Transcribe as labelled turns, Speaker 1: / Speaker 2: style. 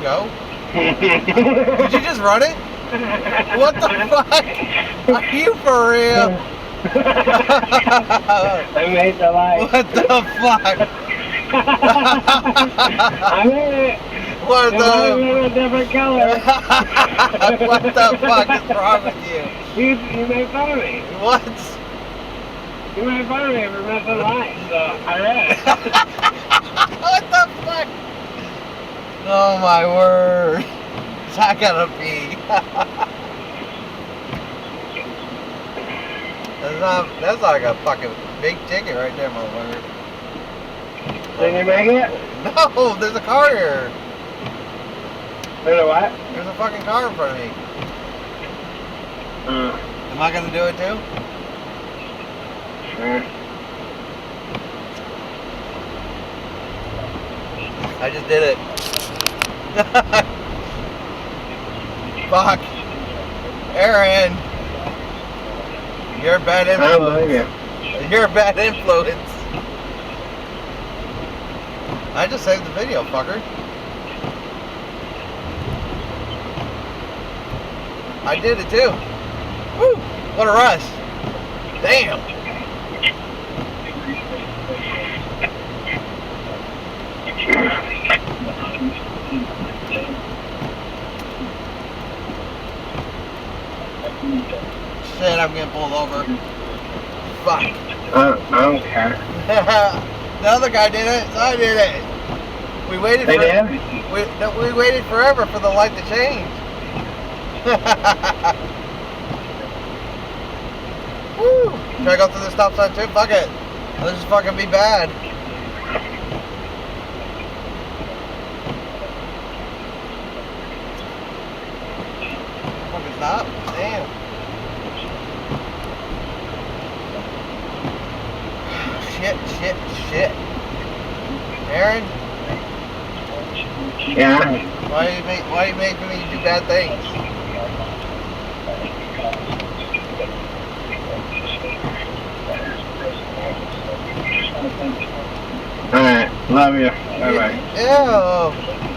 Speaker 1: go? Did you just run it? What the fuck? Are you for real?
Speaker 2: I made the light.
Speaker 1: What the fuck?
Speaker 2: I made it.
Speaker 1: What
Speaker 2: It's a different color.
Speaker 1: What the fuck is wrong with you?
Speaker 2: You made fun of me.
Speaker 1: What?
Speaker 2: You made fun of me for missing lights, so I read it.
Speaker 1: What the fuck? Oh my word. I gotta pee. That's like a fucking big ticket right there, motherfucker.
Speaker 2: Did you make it?
Speaker 1: No, there's a car here.
Speaker 2: There's a what?
Speaker 1: There's a fucking car in front of me. Am I gonna do it too?
Speaker 2: Sure.
Speaker 1: I just did it. Fuck. Aaron. You're a bad influence.
Speaker 2: I don't believe you.
Speaker 1: You're a bad influence. I just saved the video, fucker. I did it too. Woo! What a rush. Damn. Shit, I'm getting pulled over. Fuck.
Speaker 2: I don't care.
Speaker 1: The other guy did it, so I did it. We waited
Speaker 2: They
Speaker 1: for
Speaker 2: did?
Speaker 1: we waited forever for the light to change. Woo! Should I go through the stop sign too? Fuck it. Let's just fucking be bad. Fucking stop. Damn. Shit. Aaron?
Speaker 2: Yeah?
Speaker 1: Why are you making me do bad things?
Speaker 2: Alright, love you. Bye-bye.
Speaker 1: Ew.